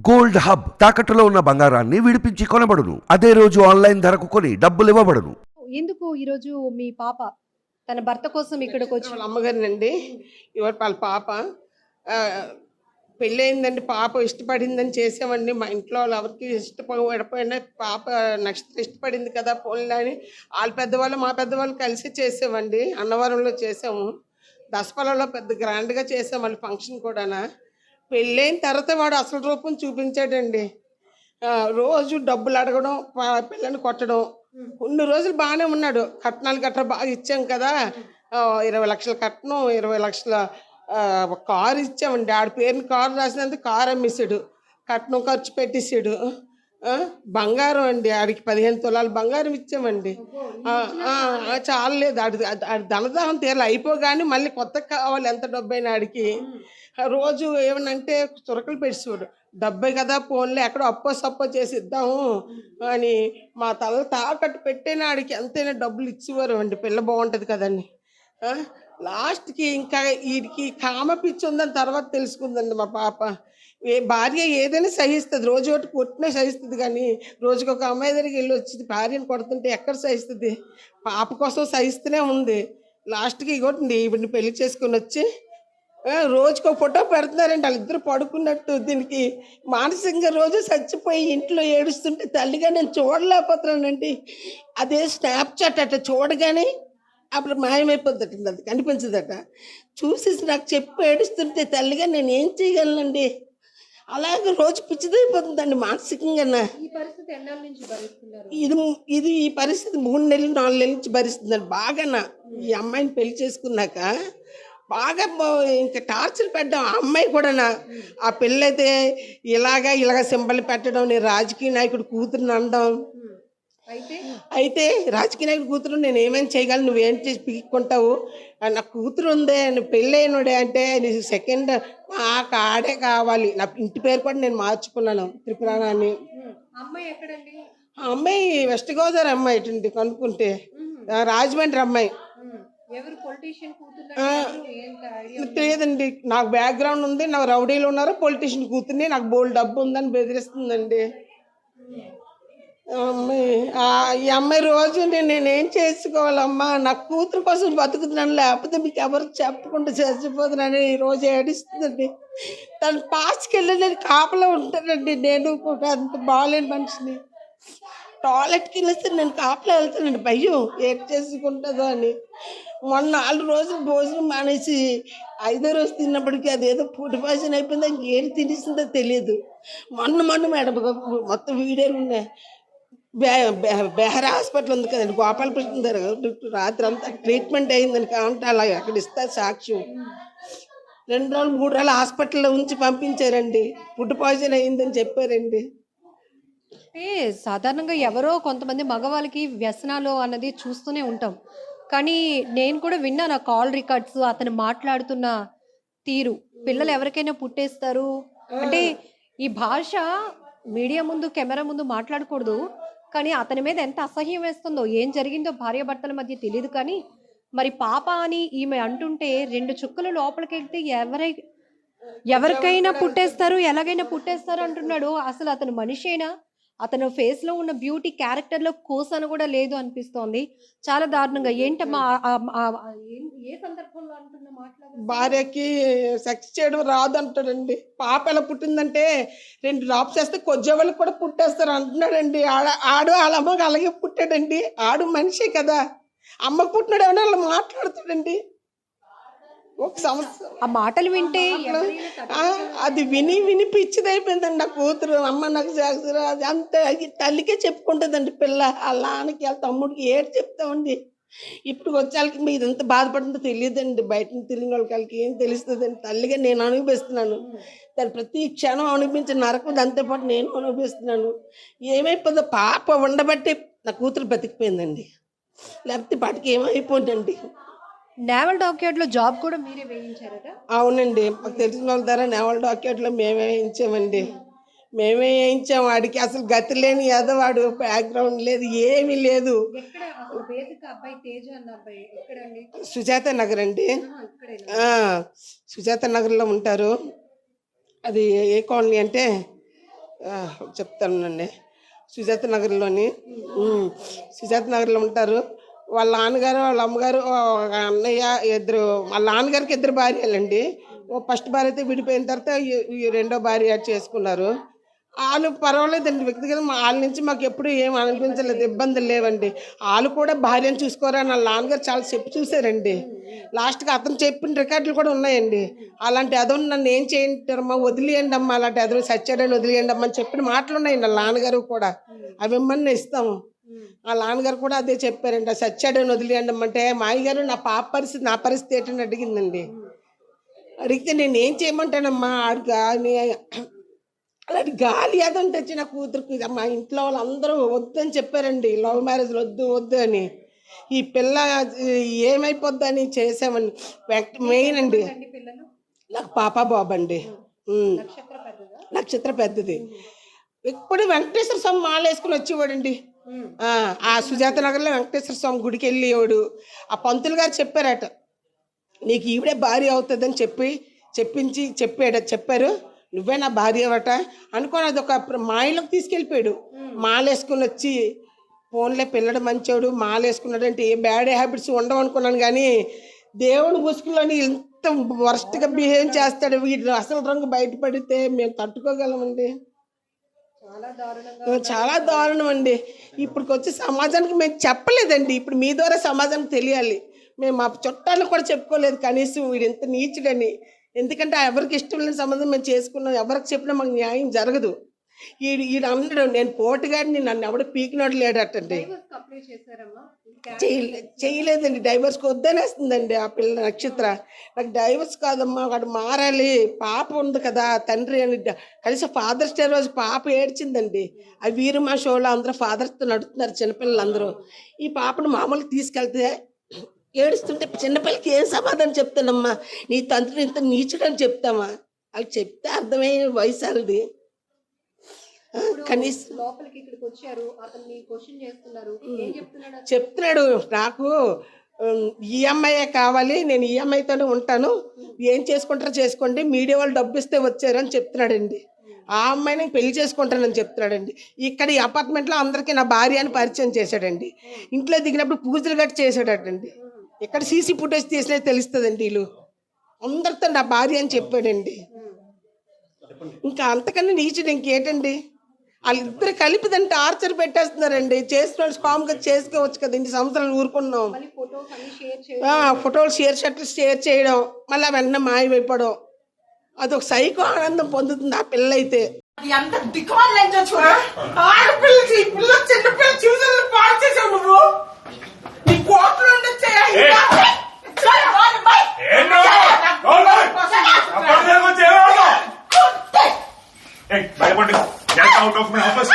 Gold hub తాకట్టులో ఉన్న బంగారాన్ని విడిపించి కొనబడును. అదే రోజు ఆన్లైన్ ధరకు కొని డబ్బులు ఇవ్వబడును. ఎందుకు ఈరోజు మీ పాప తన భర్త కోసం ఇక్కడికి వచ్చి వాళ్ళ అమ్మగారినండి. ఇవాళ వాళ్ళ పాప పెళ్ళయిందండి. పాప ఇష్టపడిందని చేసామండి. మా ఇంట్లో వాళ్ళు ఎవరికి ఇష్టపడిపోయినా పాప నెక్స్ట్ ఇష్టపడింది కదా పోన్లే అని వాళ్ళ పెద్దవాళ్ళు మా పెద్దవాళ్ళు కలిసి చేసామండి. అన్నవరంలో చేసాము. దసపల్లలో పెద్ద గ్రాండ్గా చేసాం వాళ్ళ ఫంక్షన్ కూడా. పెళ్ళైన తర్వాత వాడు అసలు రూపం చూపించాడండి. రోజు డబ్బులు అడగడం, పిల్లని కొట్టడం. కొన్ని రోజులు బాగానే ఉన్నాడు. కట్నాలు గట్రా బాగా ఇచ్చాం కదా, 20 లక్షల కట్నం, 20 లక్షల కారు ఇచ్చామండి. ఆడ పేరుని కారు రాసినందుకు కారు అమ్మేసాడు, కట్నం ఖర్చు పెట్టేసాడు. బంగారం అండి, ఆడికి 15 తులాలు బంగారం ఇచ్చామండి. చాలలేదు, ఆడి ధనదాహం తీరాలి అయిపోగానే మళ్ళీ కొత్త కావాలి ఎంత డబ్బైనా ఆడికి. రోజు ఏమనంటే చురకలు పెట్టేవాడు. డబ్బే కదా పోన్లే ఎక్కడో అప్పో సప్పో చేసి ఇద్దాము అని మా తల తాకట్టు పెట్టేనా ఆడికి ఎంతైనా డబ్బులు ఇచ్చేవారు అండి. పిల్ల బాగుంటుంది కదండి. లాస్ట్కి ఇంకా వీడికి కామ పిచ్చి ఉందని తర్వాత తెలుసుకుందండి మా పాప. భార్య ఏదైనా సహిస్తుంది, రోజు ఒకటి కొట్టినా సహిస్తుంది, కానీ రోజుకి ఒక అమ్మాయి దగ్గరికి వెళ్ళి వచ్చి భార్యను కొడుతుంటే ఎక్కడ సహిస్తుంది? పాప కోసం సహిస్తూనే ఉంది. లాస్ట్కి ఇగోటండి వీడిని పెళ్లి చేసుకొని వచ్చి రోజుకో ఫోటో పెడుతున్నారండి వాళ్ళిద్దరు పడుకున్నట్టు. దీనికి మానసికంగా రోజు చచ్చిపోయి ఇంట్లో ఏడుస్తుంటే తల్లిగా నేను చూడలేకపోతున్నానండి. అదే స్నాప్చాట్ అట్ట చూడగానే అప్పుడు మాయమైపోద్దట, అది కనిపించదట. చూసేసి నాకు చెప్పి ఏడుస్తుంటే తల్లిగా నేను ఏం చేయగలనండి. అలాగే రోజు పిచ్చిదైపోతుందండి మానసికంగా. ఇది ఈ పరిస్థితి 3 నెలలు 4 నెలల నుంచి భరిస్తుందండి బాగా. ఈ అమ్మాయిని పెళ్లి చేసుకున్నాక బాగా ఇంకా టార్చర్ పెట్టడం. ఆ అమ్మాయి కూడా ఆ పిల్లైతే ఇలాగ సింబల్ పెట్టడం, నేను రాజకీయ నాయకుడు కూతురుని అనడం. అయితే రాజకీయ నాయకుడు కూతురు నేను ఏమైనా చేయగలను, నువ్వేం చేసి పీక్కుంటావు, నా కూతురు ఉందే, నువ్వు పెళ్ళైనడే అంటే నీకు సెకండ్ నాకు ఆడే కావాలి. నా ఇంటి పేరు కూడా నేను మార్చుకున్నాను, త్రిపురాణాన్ని. ఆ అమ్మాయి వెస్ట్ గోదావరి అమ్మాయి అండి, కనుక్కుంటే రాజమండ్రి అమ్మాయి. లేదండి, నాకు బ్యాక్గ్రౌండ్ ఉంది, నాకు రౌడీలు ఉన్నారు, పొలిటీషియన్ కూతుర్ని, నాకు బోల్డ్ డబ్బు ఉందని బెదిరిస్తుందండి ఈ అమ్మాయి. రోజు నేనేం చేసుకోవాలమ్మా, నా కూతురు కోసం బతుకుతున్నాను, లేకపోతే మీకు ఎవరికి చెప్పకుండా చచ్చిపోతున్నాను ఈ రోజు ఏడుస్తుందండి. తను పాస్కి వెళ్ళి నేను కాపలా ఉంటానండి. నేను కూడా అంత బాగాలేని మనిషిని. టాయిలెట్కి వెళ్ళేస్తే నేను కాపలా వెళ్తానండి, భయం ఏం చేసుకుంటుందో అని. మొన్న 4 రోజులు భోజనం మానేసి 5వ రోజు తిన్నప్పటికీ అదేదో ఫుడ్ పాయిజన్ అయిపోయిందో ఇంకేం తినేసిందో తెలియదు. మొన్న మేడం మొత్తం వీడియోలు ఉన్నాయి. బెహరా హాస్పిటల్ ఉంది కదండి, గోపాలకృష్ణ దగ్గర రాత్రి అంతా ట్రీట్మెంట్ అయిందని కాబట్టి అలా అక్కడ ఇస్తారు సాక్ష్యం. 2 రోజులు 3 రోజులు హాస్పిటల్లో ఉంచి పంపించారండి, ఫుడ్ పాయిజన్ అయిందని చెప్పారండి. సాధారణంగా ఎవరో కొంతమంది మగవాళ్ళకి వ్యసనాలు అన్నది చూస్తూనే ఉంటాం. కానీ నేను కూడా విన్నాను ఆ కాల్ రికార్డ్స్, అతను మాట్లాడుతున్న తీరు. పిల్లలు ఎవరికైనా పుట్టేస్తారు అంటే ఈ భాష మీడియా ముందు, కెమెరా ముందు మాట్లాడకూడదు. కానీ అతని మీద ఎంత అసహ్యం వేస్తుందో, ఏం జరిగిందో భార్యాభర్తల మధ్య తెలియదు. కానీ మరి పాప అని ఈమె అంటుంటే 2 చుక్కలు లోపలికి వెళ్తే ఎవరికైనా పుట్టేస్తారు, ఎలాగైనా పుట్టేస్తారు అంటున్నాడు. అసలు అతను మనిషేనా? అతను ఫేస్ లో ఉన్న బ్యూటీ క్యారెక్టర్ లో కోసన కూడా లేదు అనిపిస్తోంది. చాలా దారుణంగా. ఏంటమ్మా ఏ సందర్భంలో అంటున్న మాట్లాడు? భార్యకి సెక్స్ చేయడం రాదంటాడండి. పాప ఎలా పుట్టిందంటే 2 డ్రాప్స్ వేస్తే కొద్దివాళ్ళకి కూడా పుట్టేస్తారు అంటున్నాడండి. ఆడు వాళ్ళ అమ్మకి అలాగే పుట్టాడండి. ఆడు మనిషే కదా, అమ్మకు పుట్టినాడు ఏమన్నా అలా మాట్లాడుతాడండి. ఒక సంవత్సరం ఆ మాటలు వింటే అది విని పిచ్చిదైపోయిందండి నా కూతురు. అమ్మ నాకు చేస్తారు అది అంతే, తల్లికే చెప్పుకుంటుందండి పిల్ల. వాళ్ళ నాన్నకి వాళ్ళ తమ్ముడికి ఏడు చెప్తామండి. ఇప్పుడు వచ్చేళ్ళకి మీరు ఎంత బాధపడుతుందో తెలియదండి. బయట తిరిగిన వాళ్ళకి ఏం తెలుస్తుందండి. తల్లిగా నేను అనుభవిస్తున్నాను, దాన్ని ప్రతి క్షణం అనుభవించిన నరకం దాంతోపాటు నేను అనుభవిస్తున్నాను. ఏమైపోతుందో పాప ఉండబట్టి నా కూతురు బతికిపోయిందండి, లేకపోతే పాటికి ఏమైపోయిందండి. నేవల్ డాక్యార్డ్ లో జాబ్ కూడా మీరే వేయించారట? అవునండి, మాకు తెలిసిన వాళ్ళ ద్వారా నేవల్ డాక్యార్డ్లో మేమే వేయించామండి. మేమే వేయించాము. వాడికి అసలు గతి లేని వాడు, బ్యాక్గ్రౌండ్ లేదు, ఏమీ లేదు. సుజాత నగర్ అండి, సుజాత నగర్లో ఉంటారు. అది ఏ కాలనీ అంటే చెప్తానండి. సుజాత నగర్లోని సుజాత నగర్లో ఉంటారు. వాళ్ళ నాన్నగారు వాళ్ళ అమ్మగారు ఒక అన్నయ్య ఇద్దరు. వాళ్ళ నాన్నగారికి ఇద్దరు భార్యలండి. ఫస్ట్ భార్య అయితే విడిపోయిన తర్వాత ఈ రెండో భార్య చేసుకున్నారు. వాళ్ళు పర్వాలేదండి, వ్యక్తిగత వాళ్ళ నుంచి మాకు ఎప్పుడు ఏం అనిపించలేదు, ఇబ్బందులు లేవండి. వాళ్ళు కూడా భార్యను చూసుకోరా వాళ్ళ నాన్నగారు చాలా చెప్పి చూసారండి. లాస్ట్గా అతను చెప్పిన రికార్డులు కూడా ఉన్నాయండి. అలాంటి అదొని నన్ను ఏం చేయంటారమ్మా, వదిలేయండి అమ్మా, అలాంటి అదొని సచ్చాడని వదిలేయండి అమ్మా అని చెప్పిన మాటలు ఉన్నాయండి. వాళ్ళ నాన్నగారు కూడా అవి ఇమ్మని ఇస్తాము. వాళ్ళ నాన్నగారు కూడా అదే చెప్పారండి, సచ్చాడని వదిలేయండి అమ్మ అంటే, మా అయ్యగారు నా పాప పరిస్థితి నా పరిస్థితి ఏంటని అడిగిందండి. అడిగితే నేను ఏం చేయమంటానమ్మా, అలాంటి గాలి అదని తెచ్చి నా కూతురికి మా ఇంట్లో వాళ్ళందరూ వద్దని చెప్పారండి, లవ్ మ్యారేజ్లు వద్దు వద్దు అని. ఈ పిల్ల ఏమైపోద్దని చేసామని మెయిన్ అండి. నాకు పాప బాబు అండి. నక్షత్ర పెద్దది. ఎప్పుడు వెంకటేశ్వర స్వామి మాల వేసుకుని వచ్చేవాడండి. ఆ సుజాత నగర్లో వెంకటేశ్వర స్వామి గుడికి వెళ్ళేవాడు. ఆ పంతులు గారు చెప్పారట, నీకు ఈవిడే భార్య అవుతుందని చెప్పారు, నువ్వే నా భార్య అవట అనుకోని అది ఒక మాయలోకి తీసుకెళ్ళిపోయాడు. మాల వేసుకుని వచ్చి ఫోన్లే పిల్లడు మంచోడు, మాల వేసుకున్నాడు అంటే ఏ బ్యాడ్ హ్యాబిట్స్ ఉండవు అనుకున్నాను. కానీ దేవుడు ముసుగులోని ఇంత వర్స్ట్గా బిహేవ్ చేస్తాడు. వీటి అసలు రంగు బయటపడితే మేము తట్టుకోగలమండి. చాలా దారుణం అండి. ఇప్పటికి వచ్చి సమాజానికి మేము చెప్పలేదండి, ఇప్పుడు మీ ద్వారా సమాజానికి తెలియాలి. మేము మా చుట్టాలకు కూడా చెప్పుకోలేదు కనీసం వీడు ఎంత నీచుడని. ఎందుకంటే ఎవరికి ఇష్టం లేని సంబంధం మేము చేసుకున్నాం, ఎవరికి చెప్పినా మాకు న్యాయం జరగదు. ఈడు అన్నాడు, నేను పోటుగాడిని, నన్ను ఎవడు పీకినాడు లేడటండి. చేయలేదండి, డైవర్స్కి వద్దనేస్తుందండి ఆ పిల్ల నక్షత్ర. నాకు డైవర్స్ కాదమ్మా, వాడు మారాలి, పాప ఉంది కదా తండ్రి అని. కనీసం ఫాదర్స్ డే రోజు పాప ఏడ్చిందండి. ఆ వీరమా షోలో అందరూ ఫాదర్స్తో నడుస్తున్నారు చిన్నపిల్లలు అందరూ. ఈ పాపను మామూలుగా తీసుకెళ్తే ఏడుస్తుంటే చిన్నపిల్లకి ఏం సమాధానం చెప్తానమ్మా, నీ తండ్రిని ఇంత నీచుడని చెప్తామా? వాళ్ళు చెప్తే అర్థమయ్యే వయసు అది. కనీసం లోపలికి ఇక్కడికి వచ్చారు, అతన్ని క్వశ్చన్ చేస్తున్నారు, ఏం చెప్తున్నాడు, నాకు ఈఎంఐ కావాలి, నేను ఈఎంఐతోనే ఉంటాను, ఏం చేసుకుంటారో చేసుకోండి, మీడియా వాళ్ళు డబ్బు ఇస్తే వచ్చారని చెప్తున్నాడండి. ఆ అమ్మాయిని పెళ్లి చేసుకుంటానని చెప్తున్నాడండి. ఇక్కడ ఈ అపార్ట్మెంట్లో అందరికీ నా భార్య అని పరిచయం చేశాడండి. ఇంట్లో దిగినప్పుడు పూజలు గట్టి చేశాడటండి. ఇక్కడ సీసీ ఫుటేజ్ తీసినది తెలుస్తుందండి. వీళ్ళు అందరితో నా భార్య అని చెప్పాడండి. ఇంకా అంతకన్నా నీచుడు ఇంకేటండి. వాళ్ళిద్దరు కలిపిదంటే టార్చర్ పెట్టేస్తున్నారండి. చేసిన వాళ్ళు స్కామ్గా చేసుకోవచ్చు కదా, ఇన్ని సంవత్సరాలు ఊరుకున్నాం. ఫోటోలు షేర్ చేయడం, మళ్ళీ వెంటనే మాయమైపోవడం, అదొక సైకో ఆనందం పొందుతుంది ఆ పిల్ల అయితే. ఎంత దిక్కుమాలేంటో చూడు, ఆడపిల్లకి పిల్ల చిన్న పిల్ల చూసాను పాడు చేసావు నువ్వు. నీ కోట్లు ఉండొచ్చాయా? Hey, out of my office.